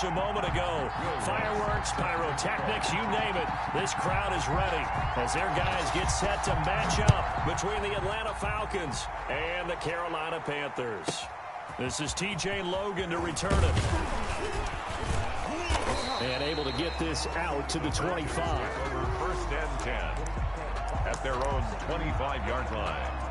A moment ago, fireworks, pyrotechnics, you name it. This crowd is ready as their guys get set to match up between the Atlanta Falcons and the Carolina Panthers. This is TJ Logan to return it. And able to get this out to the 25. First and 10 at their own 25-yard line.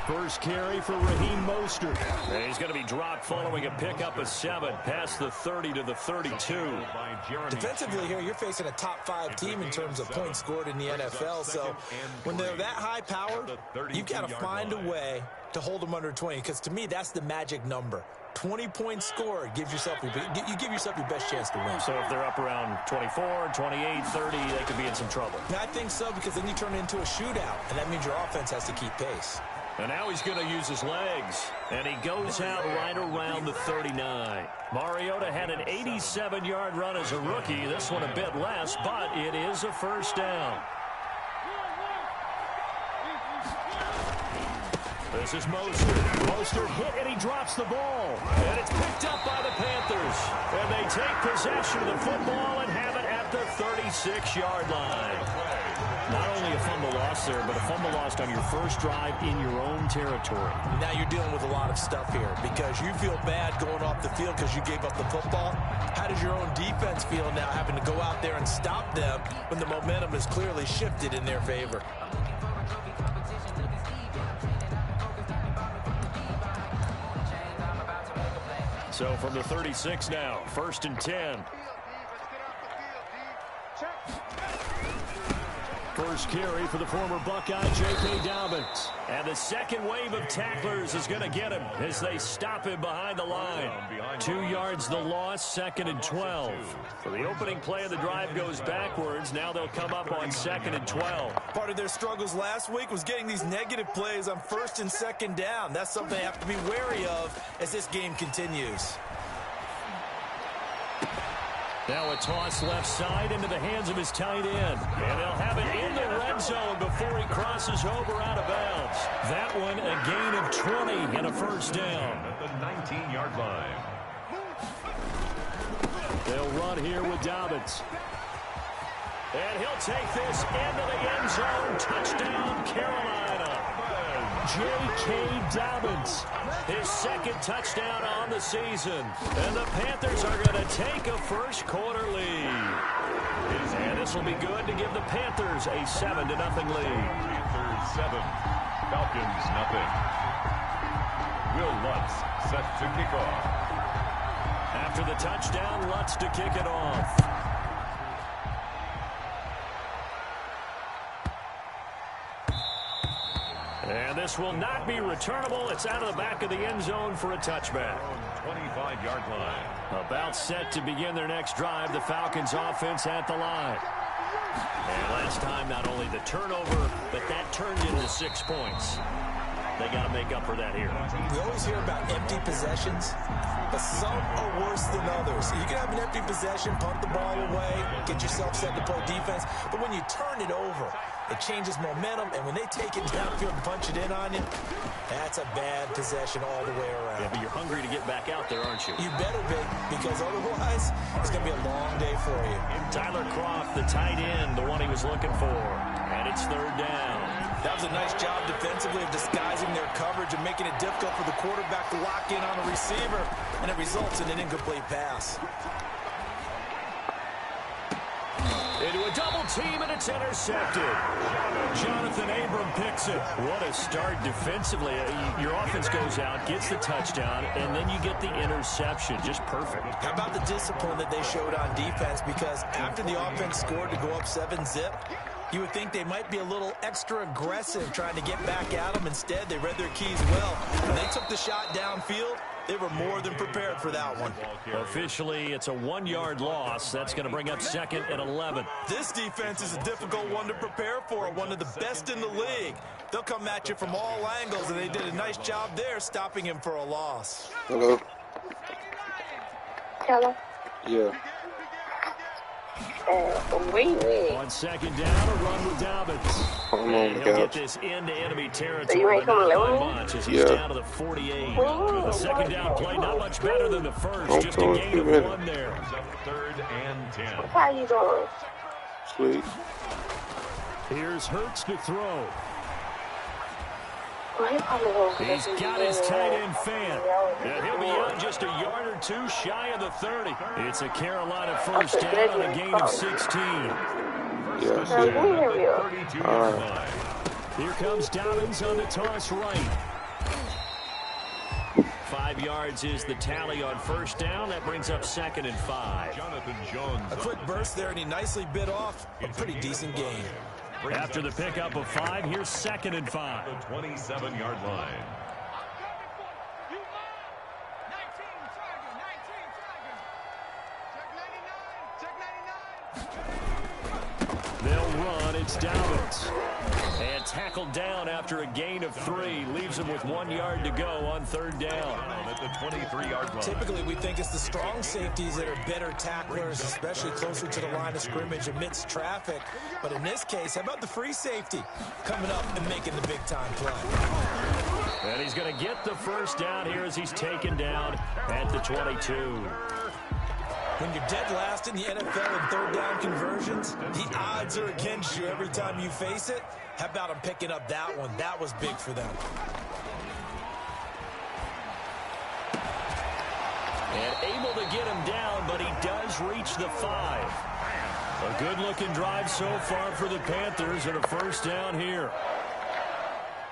First carry for Raheem Mostert. And he's going to be dropped following a pickup of 7 past the 30 to the 32. Defensively here, you're facing a top 5 team in terms of points scored in the NFL. So when they're that high powered, you've got to find a way to hold them under 20. Because to me, that's the magic number. 20 points scored you give yourself your best chance to win. So if they're up around 24, 28, 30, they could be in some trouble. I think so, because then you turn it into a shootout, and that means your offense has to keep pace. And now he's going to use his legs. And he goes out right around the 39. Mariota had an 87-yard run as a rookie. This one a bit less, but it is a first down. This is Mostert. Mostert hit, and he drops the ball. And it's picked up by the Panthers. And they take possession of the football and have it at the 36-yard line. Not only a fumble loss there, but a fumble lost on your first drive in your own territory. Now you're dealing with a lot of stuff here because you feel bad going off the field because you gave up the football. How does your own defense feel now having to go out there and stop them when the momentum is clearly shifted in their favor? So from the 36 now, first and 10. First carry for the former Buckeye, J.K. Dobbins. And the second wave of tacklers is going to get him as they stop him behind the line. 2 yards the loss, second and 12. So the opening play of the drive goes backwards. Now they'll come up on second and 12. Part of their struggles last week was getting these negative plays on first and second down. That's something they have to be wary of as this game continues. Now a toss left side into the hands of his tight end. And they'll have it in the red zone before he crosses over out of bounds. That one a gain of 20 and a first down. At the 19-yard line. They'll run here with Dobbins. And he'll take this into the end zone. Touchdown, Carolina. J.K. Dobbins, his second touchdown on the season. And the Panthers are going to take a first quarter lead. And this will be good to give the Panthers a 7-0 lead. Panthers 7, Falcons nothing. Will Lutz set to kick off. After the touchdown, Lutz to kick it off. And this will not be returnable. It's out of the back of the end zone for a touchback. 25-yard line. About set to begin their next drive. The Falcons offense at the line. And last time, not only the turnover, but that turned into 6 points. They got to make up for that here. We always hear about empty possessions, but some are worse than others. You can have an empty possession, punt the ball away, get yourself set to play defense, but when you turn it over, it changes momentum, and when they take it downfield and punch it in on you, that's a bad possession all the way around. Yeah, but you're hungry to get back out there, aren't you? You better be, because otherwise, it's going to be a long day for you. Tyler Kroft, the tight end, the one he was looking for. And it's third down. That was a nice job defensively of disguising their coverage and making it difficult for the quarterback to lock in on a receiver, and it results in an incomplete pass. Into a double team, and it's intercepted. Jonathan Abram picks it. What a start defensively. Your offense goes out, gets the touchdown, and then you get the interception. Just perfect. How about the discipline that they showed on defense? Because after the offense scored to go up 7-zip, you would think they might be a little extra aggressive trying to get back at them. Instead, they read their keys well. And they took the shot downfield, They were more than prepared for that one. Officially, it's a 1-yard loss. That's going to bring up 2nd and 11. This defense is a difficult one to prepare for, one of the best in the league. They'll come at you from all angles, and they did a nice job there stopping him for a loss. Hello? Hello? Yeah. On 2nd down, a run with Dobbins. And he'll get this into enemy territory. You ain't coming Not by alone? much as he's down to the 48. The 2nd down play not much better than the first. Just a gain of 1 there. 3rd and 10. How you doing? Sweet. Here's Hurts to throw. He's got his tight end fan. And he'll be out just a yard or 2 shy of the 30. It's a Carolina first down and a gain of 16. Yeah, I see it. All right. Here comes Dobbins on the toss right. 5 yards is the tally on first down. That brings up 2nd and 5. Jonathan Jones. A quick burst there, and he nicely bit off a pretty decent gain. After the pickup of 5, here's 2nd and 5. The 27-yard line. They'll run. It's Dobbins. And tackled down after a gain of 3. Leaves him with 1 yard to go on 3rd down. At the 23-yard line. Typically, we think it's the strong safeties that are better tacklers, especially closer to the line of scrimmage amidst traffic. But in this case, how about the free safety coming up and making the big-time play? And he's going to get the first down here as he's taken down at the 22. When you're dead last in the NFL in 3rd down conversions, the odds are against you every time you face it. How about him picking up that one? That was big for them. And able to get him down, but he does reach the 5. A good-looking drive so far for the Panthers and a first down here.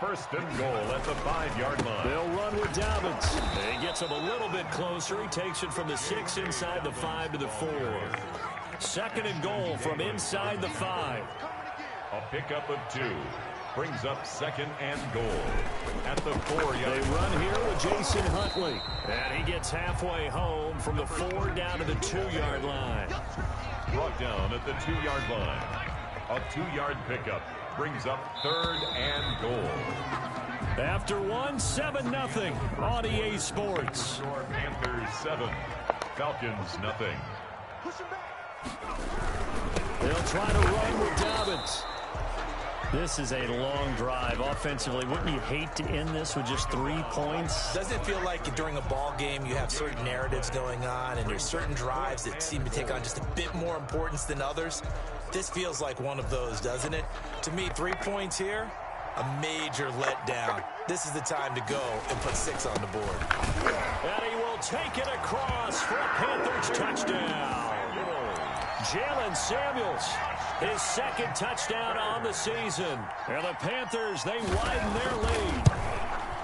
1st and goal at the 5-yard line. They'll run with Dobbins. He gets him a little bit closer. He takes it from the 6 inside the 5 to the 4. 2nd and goal from inside the 5. A pickup of 2. Brings up 2nd and goal at the 4-yard line. They run here with Jason Huntley. And he gets halfway home from the 4 down to the 2-yard line. Brought down at the 2-yard line. A 2-yard pickup. Brings up 3rd and goal. After 1, 7-0 on EA Sports. Panthers 7, Falcons nothing. They'll try to run with Dobbins. This is a long drive offensively. Wouldn't you hate to end this with just 3 points? Doesn't it feel like during a ball game you have certain narratives going on and there's certain drives that seem to take on just a bit more importance than others? This feels like one of those, doesn't it? To me, 3 points here, a major letdown. This is the time to go and put 6 on the board. And he will take it across for a Panthers touchdown. Jalen Samuels, his 2nd touchdown on the season. And the Panthers, they widen their lead.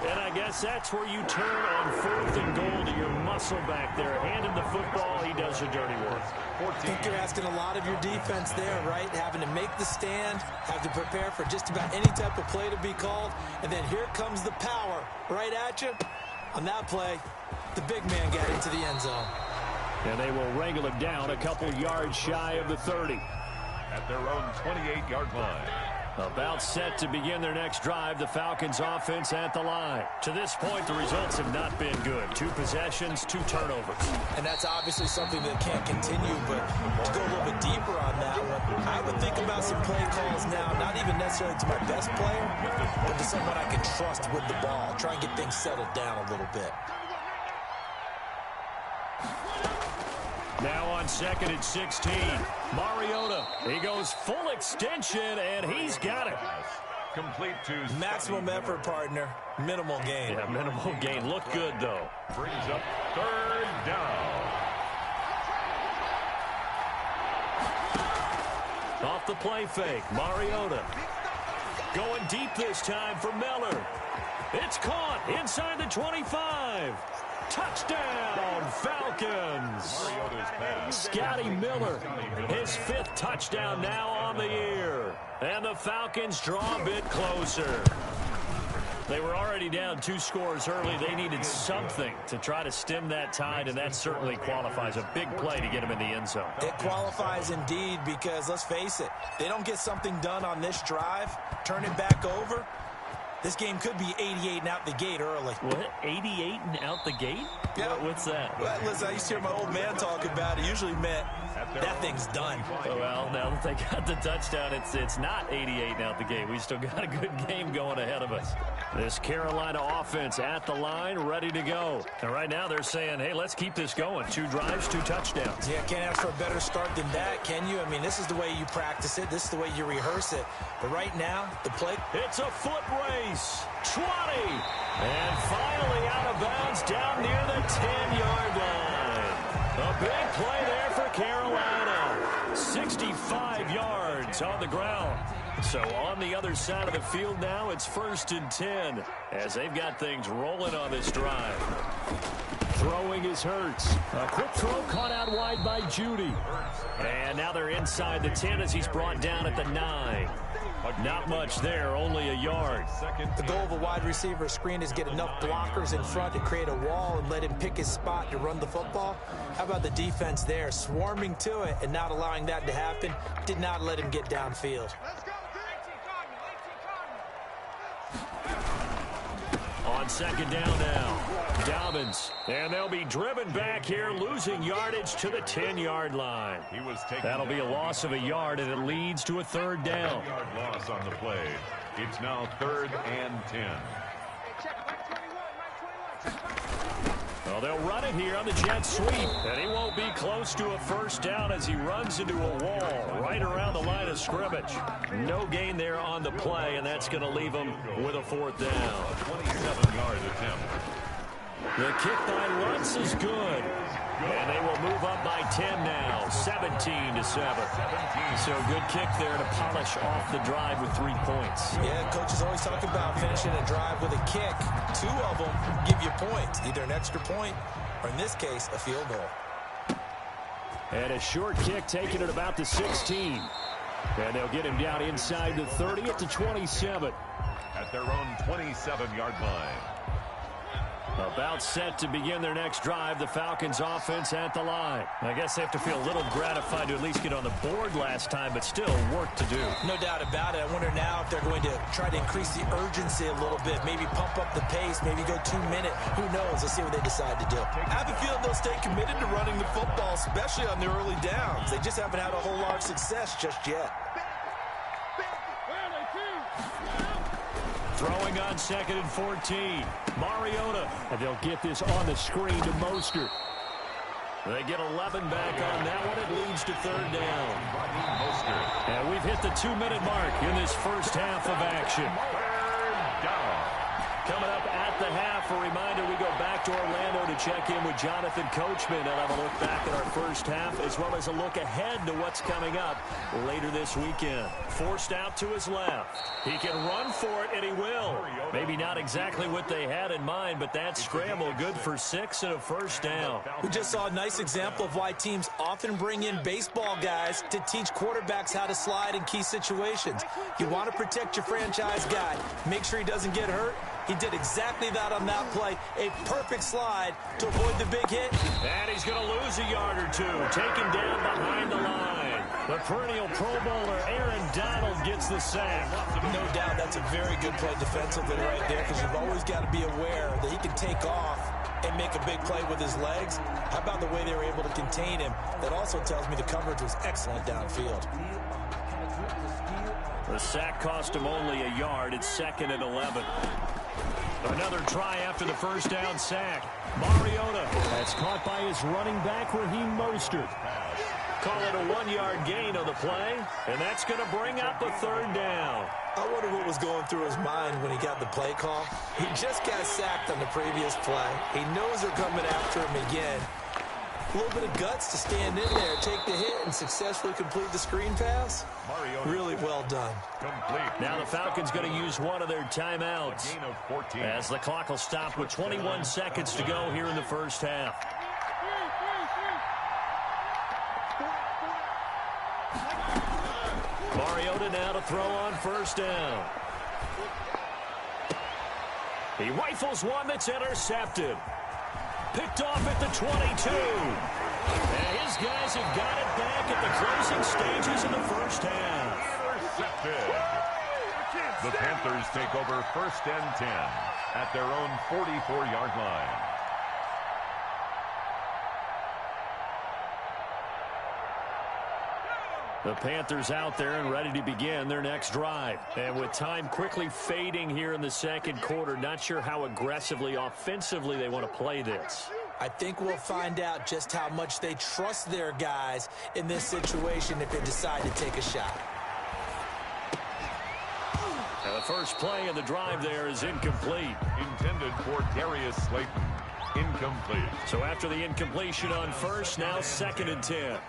And I guess that's where you turn on 4th and goal to your muscle back there. Handing the football, he does the dirty work. I think you're asking a lot of your defense there, right? Having to make the stand, have to prepare for just about any type of play to be called. And then here comes the power right at you. On that play, the big man got into the end zone. And they will wrangle him down a couple yards shy of the 30. At their own 28-yard line. About set to begin their next drive, the Falcons offense at the line. To this point, the results have not been good. 2 possessions, 2 turnovers. And that's obviously something that can't continue, but to go a little bit deeper on that one, I would think about some play calls now, not even necessarily to my best player, but to someone I can trust with the ball. Try and get things settled down a little bit. Now on 2nd and 16, Mariota. He goes full extension, and he's got it. Complete to maximum effort, partner. Minimal gain. Yeah, minimal gain. Look good, though. Brings up 3rd down. Off the play fake, Mariota. Going deep this time for Miller. It's caught inside the 25. Touchdown, Falcons. Scotty Miller, his 5th touchdown now on the year. And the Falcons draw a bit closer. They were already down 2 scores early. They needed something to try to stem that tide, and that certainly qualifies. A big play to get them in the end zone. It qualifies indeed because, let's face it, they don't get something done on this drive, turn it back over, this game could be 88 and out the gate early. What? 88 and out the gate? Yeah. What's that? Well, listen, I used to hear my old man talk about it. Usually meant that thing's done. Well, now that they got the touchdown, it's not 88 and out the gate. We still got a good game going ahead of us. This Carolina offense at the line, ready to go. And right now they're saying, hey, let's keep this going. 2 drives, 2 touchdowns. Yeah, can't ask for a better start than that, can you? I mean, this is the way you practice it. This is the way you rehearse it. But right now, the play... It's a foot race. 20. And finally out of bounds down near the 10-yard line. A big play there for Carolina. 65 yards on the ground. So on the other side of the field now, it's 1st and 10 as they've got things rolling on this drive. Throwing is Hurts. A quick throw caught out wide by Judy. And now they're inside the 10 as he's brought down at the 9. Not much there, only a yard. The goal of a wide receiver screen is get enough blockers in front to create a wall and let him pick his spot to run the football. How about the defense there, swarming to it and not allowing that to happen? Did not let him get downfield. On 2nd down now, Dobbins. And they'll be driven back here, losing yardage to the 10-yard line. That'll be a loss of a yard, and it leads to a 3rd down. Yard loss on the play. It's now 3rd and 10. Well, they'll run it here on the jet sweep, and he won't be close to a 1st down as he runs into a wall right around the line of scrimmage. No gain there on the play, and that's going to leave him with a 4th down. 27-yard attempt. The kick by Lutz is good. And they will move up by 10 now, 17-7. So good kick there to polish off the drive with 3 points. Yeah, coaches always talk about finishing a drive with a kick. 2 of them give you points, either an extra point or, in this case, a field goal. And a short kick taken at about the 16. And they'll get him down inside the 30 at the 27. At their own 27-yard line. About set to begin their next drive, the Falcons offense at the line. I guess they have to feel a little gratified to at least get on the board last time, but still work to do. No doubt about it. I wonder now if they're going to try to increase the urgency a little bit, maybe pump up the pace, maybe go 2-minute. Who knows? Let's see what they decide to do. I have a feeling they'll stay committed to running the football, especially on the early downs. They just haven't had a whole lot of success just yet. Throwing on 2nd and 14. Mariota. And they'll get this on the screen to Mostert. They get 11 back on that one. It leads to 3rd down. And we've hit the 2-minute mark in this first half of action. 3rd down. Coming up at the half, a reminder, we go back to Orlando to check in with Jonathan Coachman and have a look back at our first half, as well as a look ahead to what's coming up later this weekend. Forced out to his left. He can run for it, and he will. Maybe not exactly what they had in mind, but that scramble good for 6 and a 1st down. We just saw a nice example of why teams often bring in baseball guys to teach quarterbacks how to slide in key situations. You want to protect your franchise guy. Make sure he doesn't get hurt. He did exactly that on that play. A perfect slide to avoid the big hit. And he's going to lose a yard or 2. Taken down behind the line. The perennial Pro Bowler Aaron Donald gets the sack. No doubt that's a very good play defensively right there, because you've always got to be aware that he can take off and make a big play with his legs. How about the way they were able to contain him? That also tells me the coverage was excellent downfield. The sack cost him only a yard. It's 2nd and 11. Another try after the 1st down sack. Mariota. That's caught by his running back, Raheem Mostert. Call it a 1-yard gain on the play, and that's going to bring up a 3rd down. I wonder what was going through his mind when he got the play call. He just got sacked on the previous play. He knows they're coming after him again. A little bit of guts to stand in there, take the hit, and successfully complete the screen pass. Really well done. Now the Falcons going to use one of their timeouts as the clock will stop with 21 seconds to go here in the first half. Mariota now to throw on 1st down. He rifles one that's intercepted. Picked off at the 22. And his guys have got it back at the closing stages of the first half. Intercepted. The Panthers take over 1st and 10 at their own 44-yard line. The Panthers out there and ready to begin their next drive. And with time quickly fading here in the second quarter, not sure how aggressively, offensively they want to play this. I think we'll find out just how much they trust their guys in this situation if they decide to take a shot. And the first play of the drive there is incomplete. Intended for Darius Slayton. Incomplete. So after the incompletion on first, now 2nd and 10.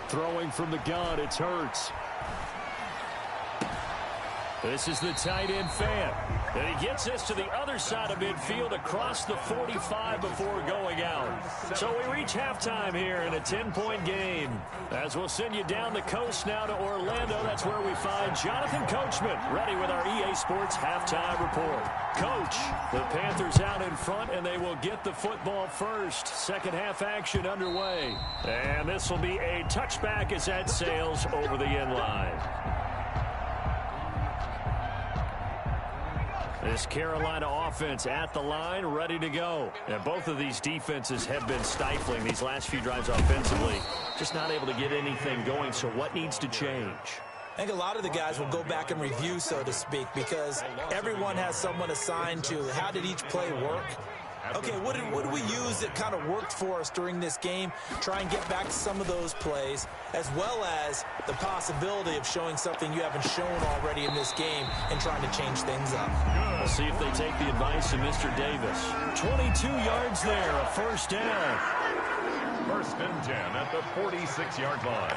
Throwing from the gun, it's Hurts. This is the tight end fan. And he gets us to the other side of midfield across the 45 before going out. So we reach halftime here in a 10-point game. As we'll send you down the coast now to Orlando, that's where we find Jonathan Coachman ready with our EA Sports halftime report. Coach, the Panthers out in front, and they will get the football first. Second half action underway. And this will be a touchback as that sails over the end line. This Carolina offense at the line, ready to go. And both of these defenses have been stifling these last few drives offensively. Just not able to get anything going, so what needs to change? I think a lot of the guys will go back and review, so to speak, because everyone has someone assigned to how did each play work. Okay, what did we use that kind of worked for us during this game? Try and get back to some of those plays, as well as the possibility of showing something you haven't shown already in this game and trying to change things up. We'll see if they take the advice of Mr. Davis. 22 yards there, a first down. 1st and 10 at the 46-yard line.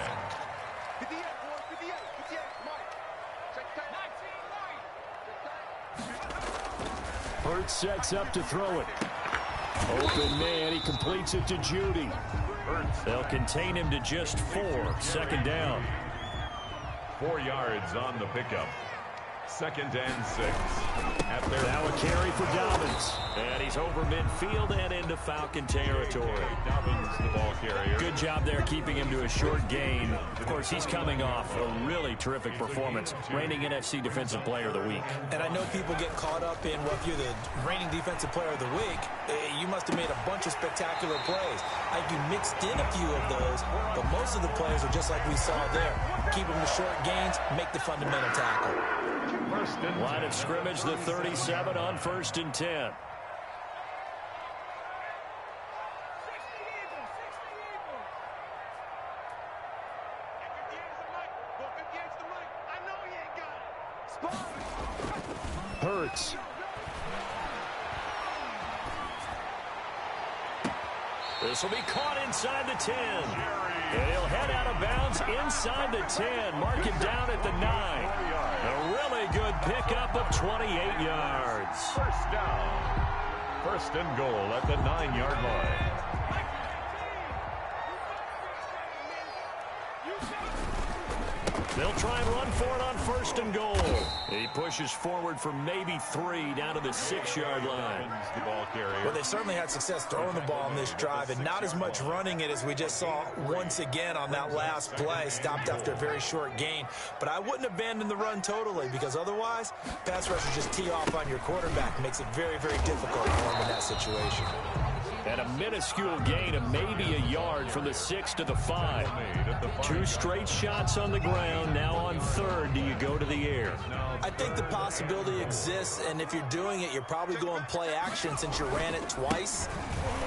Hurts sets up to throw it. Open man, he completes it to Judy. They'll contain him to just 4. 2nd down. 4 yards on the pickup. 2nd and 6. Now a carry for Dobbins. And he's over midfield and into Falcon territory. Dobbins, the ball carrier. Good job there keeping him to a short gain. Of course, he's coming off a really terrific performance, reigning NFC Defensive Player of the Week. And I know people get caught up in, well, if you're the reigning Defensive Player of the Week, you must have made a bunch of spectacular plays. You mixed in a few of those, but most of the plays are just like we saw there. Keep them to short gains, make the fundamental tackle. Line of scrimmage, the 37 on 1st and 10. Hurts. This will be caught inside the 10. And he'll head out of bounds inside the 10. Mark him down at the 9. A really good pickup of 28 yards. First down. 1st and goal at the 9-yard line. They'll try and run for it on 1st and goal. He pushes forward for maybe 3 down to the 6-yard line. The ball carrier. Well, they certainly had success throwing the ball on this drive, and not as much running it as we just saw once again on that last play. Stopped after a very short gain. But I wouldn't abandon the run totally, because otherwise, pass rushers just tee off on your quarterback. Makes it very, very difficult for him in that situation. And a minuscule gain of maybe a yard from the 6 to the 5. 2 straight shots on the ground. Now on 3rd, do you go to the air? I think the possibility exists, and if you're doing it, you're probably going play action since you ran it twice.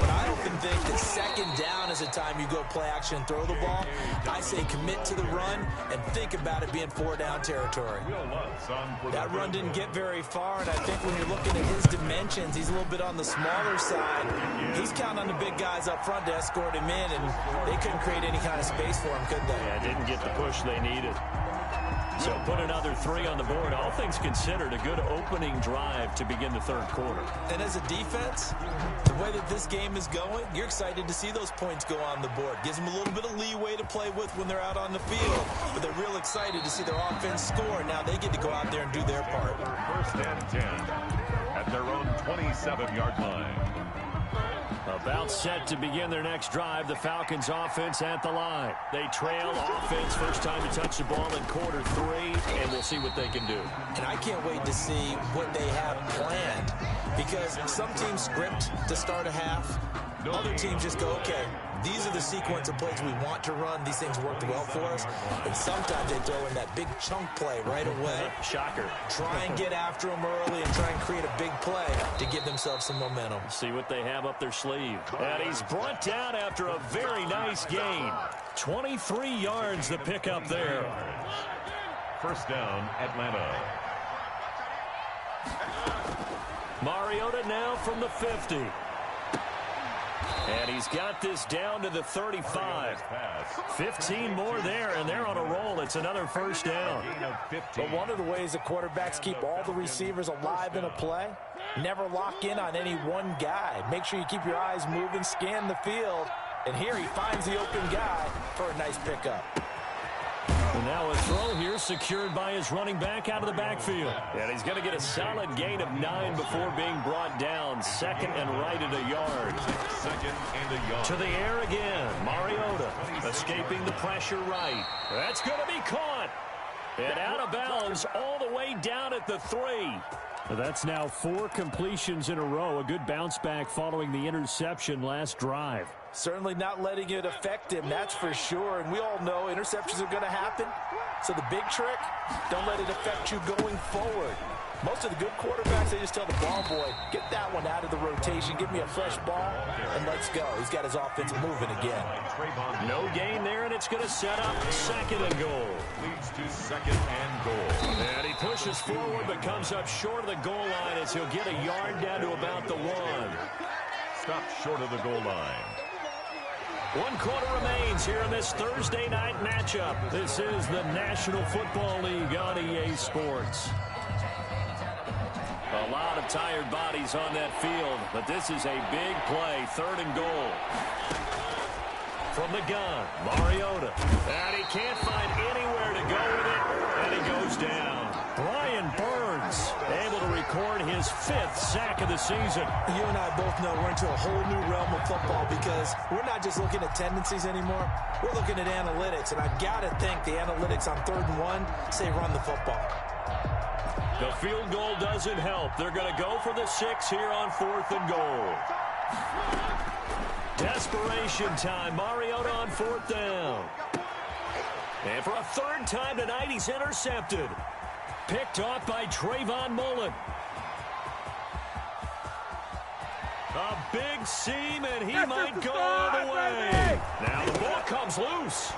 But I often think that 2nd down is the time you go play action and throw the ball. I say commit to the run and think about it being 4-down territory. That run didn't get very far, and I think when you're looking at his dimensions, he's a little bit on the smaller side. He's counting on the big guys up front to escort him in, and they couldn't create any kind of space for him, could they? Yeah, didn't get the push they needed. So put another 3 on the board. All things considered, a good opening drive to begin the third quarter. And as a defense, the way that this game is going, you're excited to see those points go on the board. Gives them a little bit of leeway to play with when they're out on the field. But they're real excited to see their offense score. Now they get to go out there and do their part. First and 10 at their own 27-yard line. About set to begin their next drive. The Falcons offense at the line. They trail offense. First time to touch the ball in quarter 3, and we'll see what they can do. And I can't wait to see what they have planned, because some teams script to start a half. Other teams just go, okay, these are the sequence of plays we want to run. These things worked well for us. And sometimes they throw in that big chunk play right away. Shocker. Try and get after them early and try and create a big play to give themselves some momentum. See what they have up their sleeve. And he's brought down after a very nice gain. 23 yards the pickup there. First down, Atlanta. Mariota now from the 50. And he's got this down to the 35. 15 more there, and they're on a roll. It's another first down. But one of the ways the quarterbacks keep all the receivers alive in a play, never lock in on any one guy. Make sure you keep your eyes moving, scan the field. And here he finds the open guy for a nice pickup. And now a throw here secured by his running back out of the backfield. And he's going to get a solid gain of 9 before being brought down. Second and right at a yard. Second and a yard. To the air again. Mariota escaping the pressure right. That's going to be caught. And out of bounds all the way down at the 3. That's now 4 completions in a row. A good bounce back following the interception last drive. Certainly not letting it affect him, that's for sure. And we all know interceptions are going to happen. So the big trick, don't let it affect you going forward. Most of the good quarterbacks, they just tell the ball boy, get that one out of the rotation, give me a fresh ball, and let's go. He's got his offense moving again. No gain there, and it's going to set up second and goal. Leads to second and goal. And he pushes forward, but comes up short of the goal line as he'll get a yard down to about the 1. Stopped short of the goal line. 1 quarter remains here in this Thursday night matchup. This is the National Football League on EA Sports. A lot of tired bodies on that field, but this is a big play. 3rd and goal. From the gun, Mariota. And he can't find anywhere to go with it, and he goes down. Brian Burns able to record his 5th sack of the season. You and I both know we're into a whole new realm of football, because we're not just looking at tendencies anymore. We're looking at analytics, and I've got to think the analytics on 3rd and 1 say run the football. The field goal doesn't help. They're going to go for the 6 here on 4th and goal. Desperation time. Mariota on 4th down. And for a 3rd time tonight, he's intercepted. Picked off by Trayvon Mullen. A big seam, and he might go all the way. Now the ball comes loose.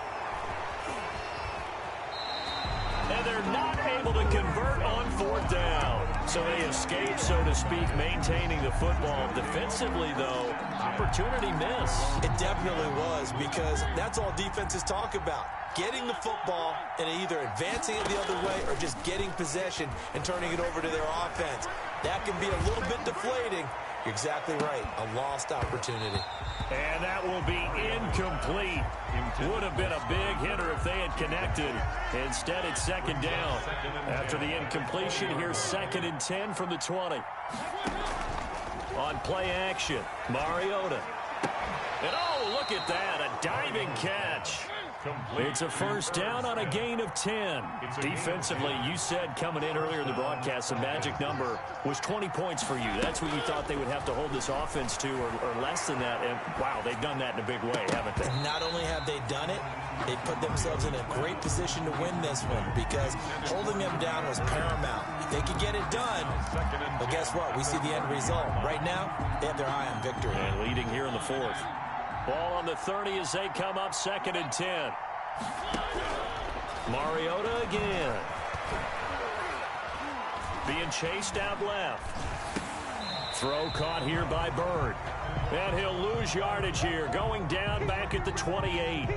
And they're not able to convert on 4th down. So they escape, so to speak, maintaining the football. Defensively, though, opportunity miss. It definitely was, because that's all defenses talk about. Getting the football and either advancing it the other way or just getting possession and turning it over to their offense. That can be a little bit deflating. You're exactly right. A lost opportunity. And that will be incomplete. Would have been a big hitter if they had connected. Instead, it's 2nd down. After the incompletion, here's 2nd and 10 from the 20. On play action, Mariota. And oh, look at that, a diving catch. It's a 1st down on a gain of 10. Defensively, you said coming in earlier in the broadcast, the magic number was 20 points for you. That's what you thought they would have to hold this offense to, or less than that. And wow, they've done that in a big way, haven't they? Not only have they done it, they put themselves in a great position to win this one, because holding them down was paramount. If they could get it done, well, guess what? We see the end result. Right now, they have their eye on victory. And leading here in the 4th. Ball on the 30 as they come up 2nd and 10. Mariota again. Being chased out left. Throw caught here by Bird. And he'll lose yardage here. Going down back at the 28.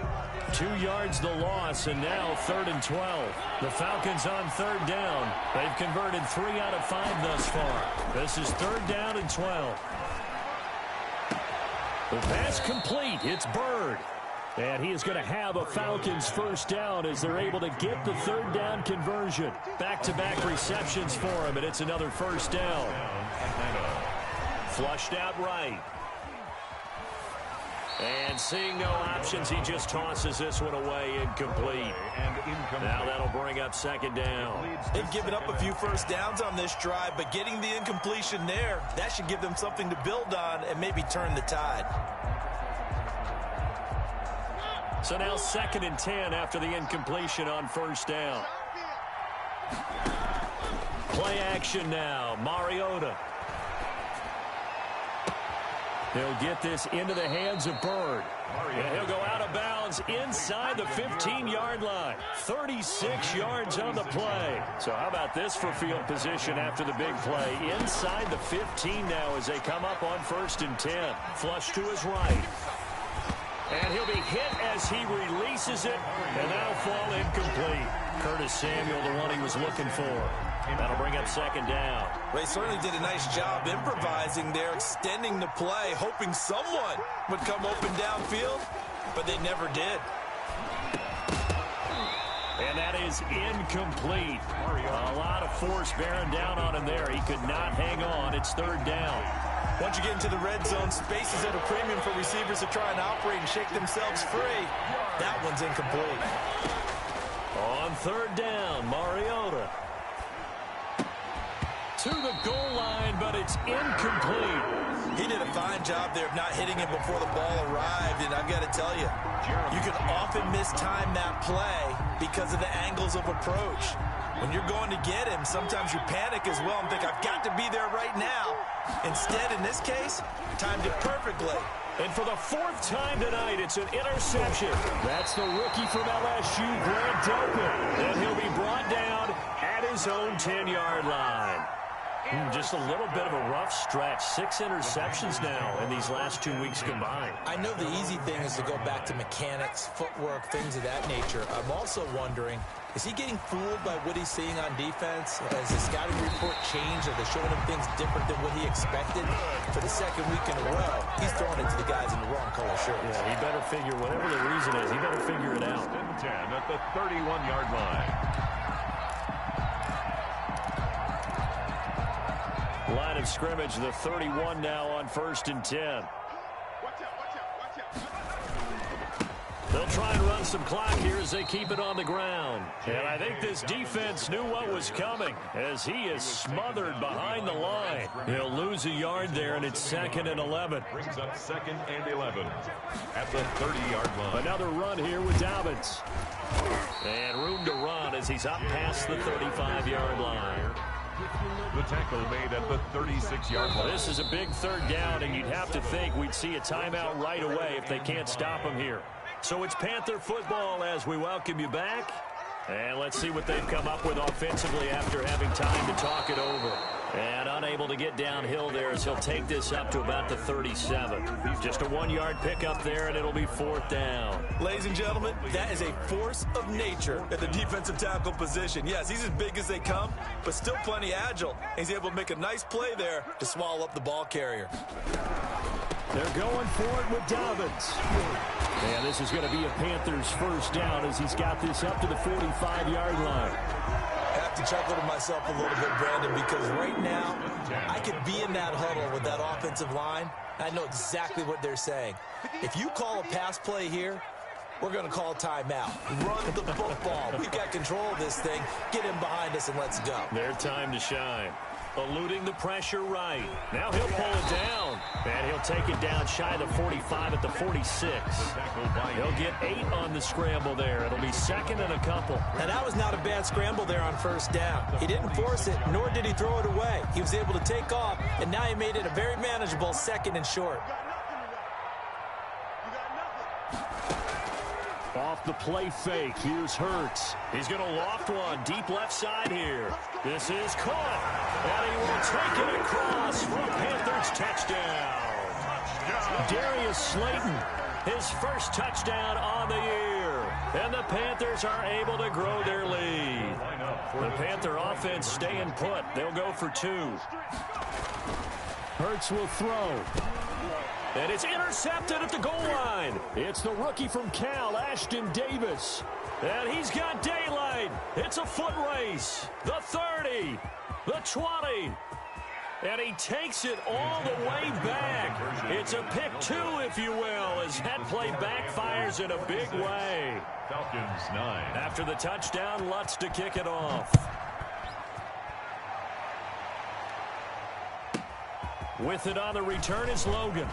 2 yards the loss, and now 3rd and 12. The Falcons on 3rd down. They've converted 3 out of 5 thus far. This is 3rd down and 12. The pass complete. It's Byrd. And he is going to have a Falcons first down as they're able to get the 3rd down conversion. Back-to-back receptions for him, and it's another first down. Flushed out right. And seeing no options, he just tosses this one away incomplete. Now that'll bring up 2nd down. They've given up a few first downs on this drive, but getting the incompletion there, that should give them something to build on and maybe turn the tide. So now 2nd and 10 after the incompletion on first down. Play action now. Mariota. He'll get this into the hands of Byrd. And he'll go out of bounds inside the 15-yard line. 36 yards on the play. So how about this for field position after the big play? Inside the 15 now as they come up on 1st and 10. Flush to his right. And he'll be hit as he releases it. And that'll fall incomplete. Curtis Samuel, the one he was looking for. That'll bring up 2nd down. They certainly did a nice job improvising there, extending the play, hoping someone would come open downfield, but they never did. And that is incomplete. A lot of force bearing down on him there. He could not hang on. It's 3rd down. Once you get into the red zone, space is at a premium for receivers to try and operate and shake themselves free. That one's incomplete. On 3rd down, Mariota. To the goal line, but it's incomplete. He did a fine job there of not hitting it before the ball arrived, and I've got to tell you, you can often mistime that play because of the angles of approach. When you're going to get him, sometimes you panic as well and think, I've got to be there right now. Instead, in this case, timed it perfectly. And for the 4th time tonight, it's an interception. That's the rookie from LSU, Grant Delpit. And he'll be brought down at his own 10-yard line. Just a little bit of a rough stretch. 6 interceptions now in these last 2 weeks combined. I know the easy thing is to go back to mechanics, footwork, things of that nature. I'm also wondering, is he getting fooled by what he's seeing on defense? Has the scouting report changed? Are they showing him things different than what he expected? For the 2nd week in a row, he's throwing it to the guys in the wrong color shirts. Yeah, he better figure, whatever the reason is, he better figure it out. 10 at the 31-yard line. Line of scrimmage, the 31 now on 1st and 10. They'll try and run some clock here as they keep it on the ground. And I think this defense knew what was coming as he is smothered behind the line. He'll lose a yard there, and it's 2nd and 11. Brings up 2nd and 11 at the 30-yard line. Another run here with Dobbins. And room to run as he's up past the 35-yard line. The tackle made at the 36-yard line. This is a big 3rd down, and you'd have to think we'd see a timeout right away if they can't stop him here. So it's Panther football as we welcome you back. And let's see what they've come up with offensively after having time to talk it over. And unable to get downhill there as he'll take this up to about the 37. Just a 1-yard pickup there, and it'll be 4th down. Ladies and gentlemen, that is a force of nature at the defensive tackle position. Yes, he's as big as they come, but still plenty agile. He's able to make a nice play there to swallow up the ball carrier. They're going for it with Dobbins. And this is going to be a Panthers first down as he's got this up to the 45-yard line. I have to chuckle to myself a little bit, Brandon, because right now I could be in that huddle with that offensive line. I know exactly what they're saying. If you call a pass play here, we're going to call timeout. Run the football. We've got control of this thing. Get him behind us and let's go. Their time to shine. Eluding the pressure right. Now he'll pull it down. And he'll take it down shy of the 45 at the 46. He'll get 8 on the scramble there. It'll be 2nd and a couple. Now that was not a bad scramble there on 1st down. He didn't force it, nor did he throw it away. He was able to take off, and now he made it a very manageable 2nd and short. Off the play fake, here's Hurts. He's going to loft one deep left side here. This is caught, and he will take it across for a Panthers touchdown. Darius Slayton, his first touchdown on the year. And the Panthers are able to grow their lead. The Panther offense staying put. They'll go for 2. Hurts will throw. And it's intercepted at the goal line. It's the rookie from Cal, Ashton Davis. And he's got daylight. It's a foot race. The 30. The 20. And he takes it all the way back. It's a pick 2, if you will, as that play backfires in a big way. Falcons 9. After the touchdown, Lutz to kick it off. With it on the return is Logan.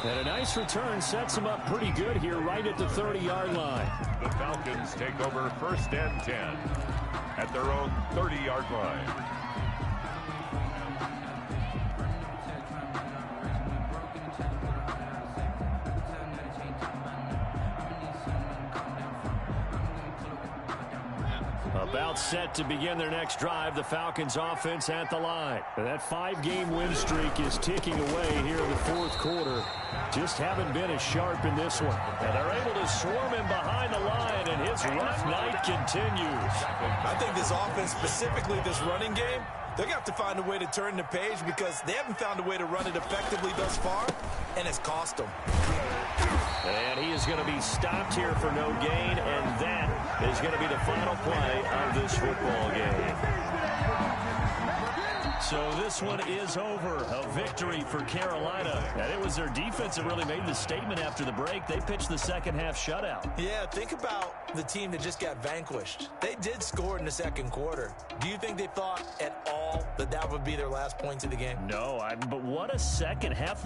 And a nice return sets him up pretty good here right at the 30-yard line. The Falcons take over 1st and 10 at their own 30-yard line. About set to begin their next drive, the Falcons offense at the line. And that 5-game win streak is ticking away here in the 4th quarter. Just haven't been as sharp in this one. And they're able to swarm him behind the line, and his rough night continues. I think this offense, specifically this running game, they're going to have to find a way to turn the page because they haven't found a way to run it effectively thus far, and it's cost them. And he is going to be stopped here for no gain, and that is going to be the final play of this football game. So this one is over. A victory for Carolina. And it was their defense that really made the statement after the break. They pitched the second-half shutout. Yeah, think about the team that just got vanquished. They did score in the 2nd quarter. Do you think they thought at all that that would be their last points of the game? No, but what a second half.